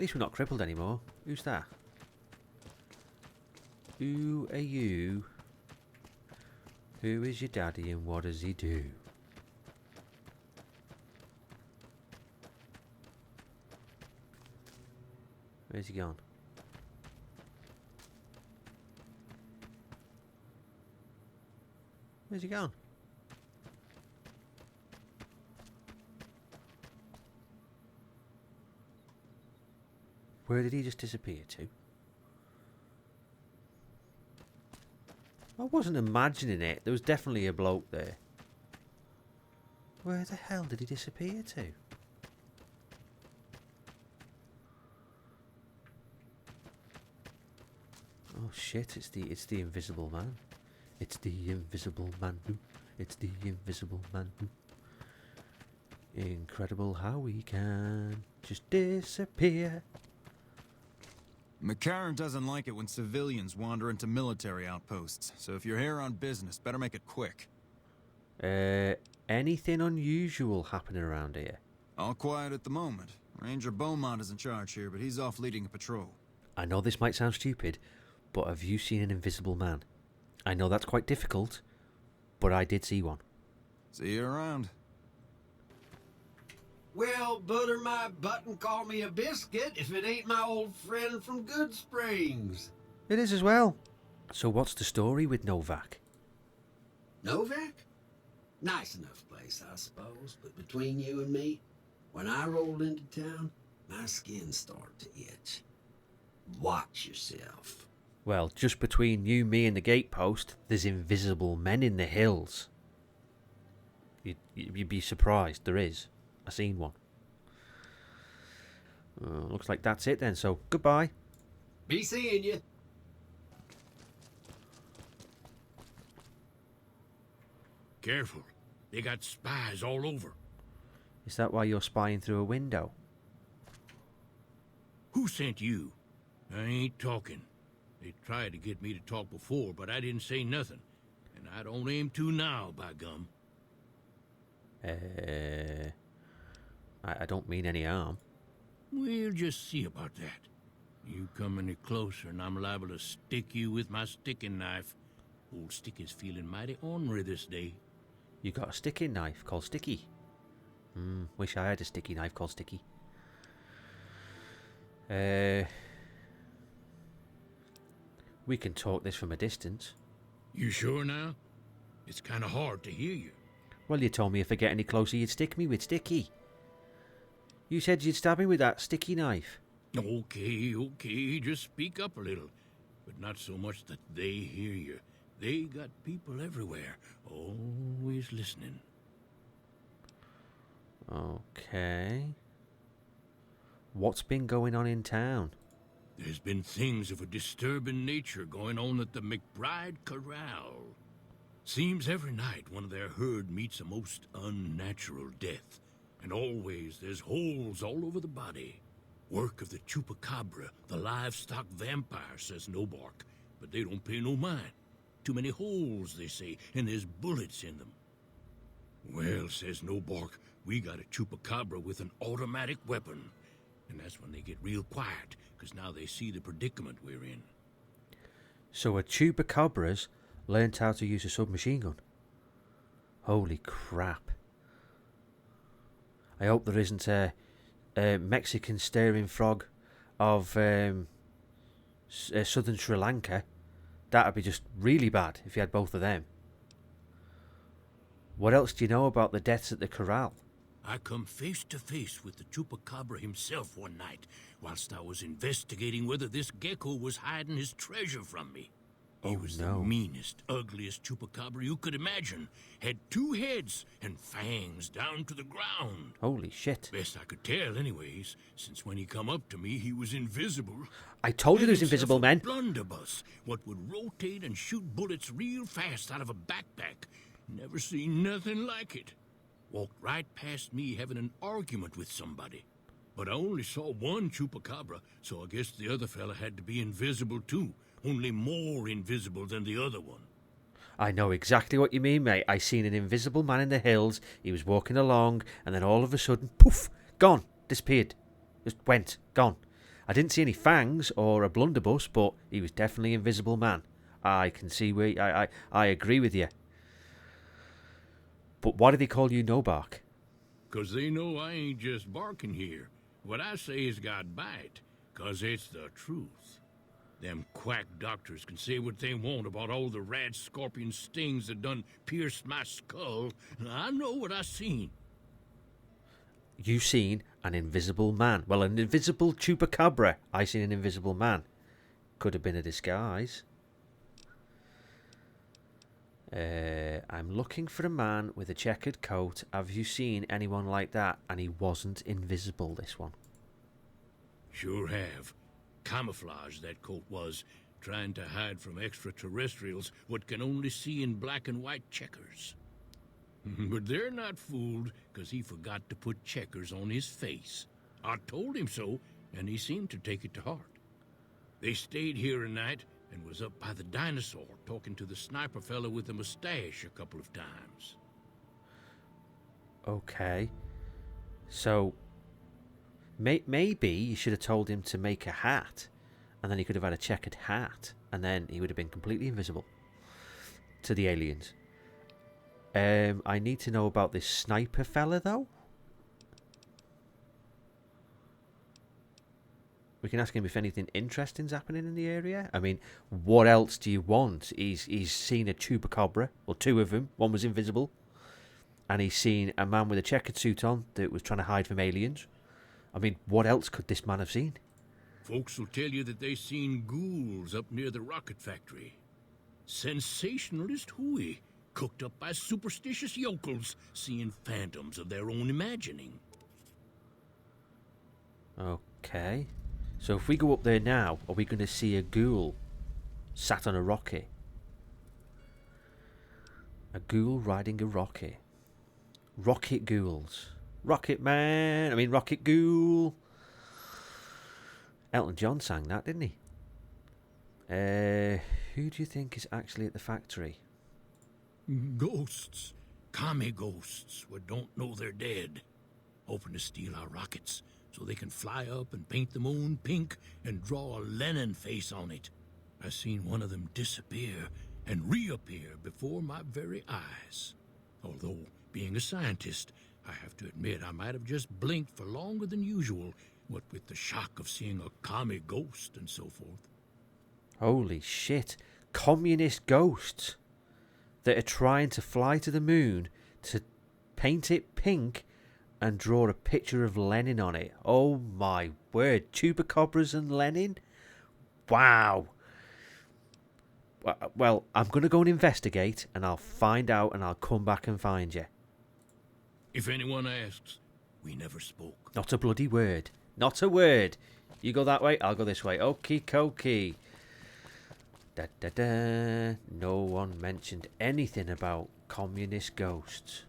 least we're not crippled anymore. Who's that? Who are you? Who is your daddy and what does he do? Where's he gone? Where's he gone? Where did he just disappear to? I wasn't imagining it. There was definitely a bloke there. Where the hell did he disappear to? Oh shit, it's the invisible man. It's the invisible man. It's the invisible man. Incredible how we can just disappear. McCarran doesn't like it when civilians wander into military outposts, so if you're here on business, better make it quick. Anything unusual happening around here? All quiet at the moment. Ranger Beaumont is in charge here, but he's off leading a patrol. I know this might sound stupid, but have you seen an invisible man? I know that's quite difficult, but I did see one. See you around. Well, butter my butt and call me a biscuit if it ain't my old friend from Good Springs. It is as well. So what's the story with Novak? Novak? Nice enough place, I suppose, but between you and me, when I rolled into town, my skin started to itch. Watch yourself. Well, just between you, me and the gatepost, there's invisible men in the hills. You'd be surprised, there is. I seen one. Looks like that's it then, so goodbye. Be seeing you. Careful. They got spies all over. Is that why you're spying through a window? Who sent you? I ain't talking. They tried to get me to talk before, but I didn't say nothing. And I don't aim to now, by gum. I don't mean any harm. We'll just see about that. You come any closer and I'm liable to stick you with my sticking knife. Old Sticky's feeling mighty ornery this day. You got a sticking knife called Sticky. Wish I had a sticky knife called Sticky. We can talk this from a distance. You sure now? It's kind of hard to hear you. Well, you told me if I get any closer you'd stick me with Sticky. You said you'd stab me with that sticky knife. Okay, just speak up a little. But not so much that they hear you. They got people everywhere, always listening. Okay. What's been going on in town? There's been things of a disturbing nature going on at the McBride Corral. Seems every night one of their herd meets a most unnatural death. And always there's holes all over the body. Work of the Chupacabra, the livestock vampire, says Nobark. But they don't pay no mind. Too many holes, they say, and there's bullets in them. Well, says Nobark, we got a Chupacabra with an automatic weapon. And that's when they get real quiet, because now they see the predicament we're in. So a Chupacabra's learned how to use a submachine gun. Holy crap. I hope there isn't a Mexican staring frog of southern Sri Lanka. That'd be just really bad if you had both of them. What else do you know about the deaths at the corral? I come face to face with the Chupacabra himself one night, whilst I was investigating whether this gecko was hiding his treasure from me. He was the meanest, ugliest Chupacabra you could imagine. Had 2 heads and fangs down to the ground. Holy shit. Best I could tell anyways, since when he come up to me, he was invisible. I told you there was invisible men. Blunderbuss, what would rotate and shoot bullets real fast out of a backpack. Never seen nothing like it. Walked right past me having an argument with somebody. But I only saw one Chupacabra, so I guess the other fella had to be invisible too. Only more invisible than the other one. I know exactly what you mean, mate. I seen an invisible man in the hills. He was walking along, and then all of a sudden, poof, gone, disappeared. Just went, gone. I didn't see any fangs or a blunderbuss, but he was definitely Invisible Man. I can see where... I agree with you. But why do they call you No Bark? 'Cause they know I ain't just barking here. What I say is got bite, 'cause it's the truth. Them quack doctors can say what they want about all the rad scorpion stings that done pierced my skull. I know what I seen. You seen an invisible man. Well, an invisible Chupacabra. I seen an invisible man. Could have been a disguise. I'm looking for a man with a checkered coat. Have you seen anyone like that? And he wasn't invisible, this one. Sure have. Camouflage that coat was, trying to hide from extraterrestrials what can only see in black and white checkers. But they're not fooled, 'cause he forgot to put checkers on his face. I told him so, and he seemed to take it to heart. They stayed here a night and was up by the dinosaur talking to the sniper fella with the mustache a couple of times. Okay. So, maybe you should have told him to make a hat, and then he could have had a checkered hat, and then he would have been completely invisible to the aliens. I need to know about this sniper fella, though. We can ask him if anything interesting's happening in the area. I mean, what else do you want? He's seen a Chupacabra, or two of them. One was invisible. And he's seen a man with a checkered suit on that was trying to hide from aliens. I mean, what else could this man have seen? Folks will tell you that they seen ghouls up near the rocket factory. Sensationalist hooey, cooked up by superstitious yokels, seeing phantoms of their own imagining. Okay. So if we go up there now, are we going to see a ghoul sat on a rocket? A ghoul riding a rocket. Rocket ghouls. Rocket Man. I mean, Rocket Ghoul. Elton John sang that, didn't he? Who do you think is actually at the factory? Ghosts. Commie ghosts what don't know they're dead. Hoping to steal our rockets so they can fly up and paint the moon pink and draw a Lenin face on it. I seen one of them disappear and reappear before my very eyes. Although, being a scientist, I have to admit I might have just blinked for longer than usual, what with the shock of seeing a commie ghost and so forth. Holy shit. Communist ghosts that are trying to fly to the moon to paint it pink and draw a picture of Lenin on it. Oh my word. Chupacabras and Lenin? Wow. Well, I'm going to go and investigate, and I'll find out, and I'll come back and find you. If anyone asks, we never spoke. Not a bloody word. Not a word. You go that way, I'll go this way. Okie dokie. Da da da. No one mentioned anything about communist ghosts.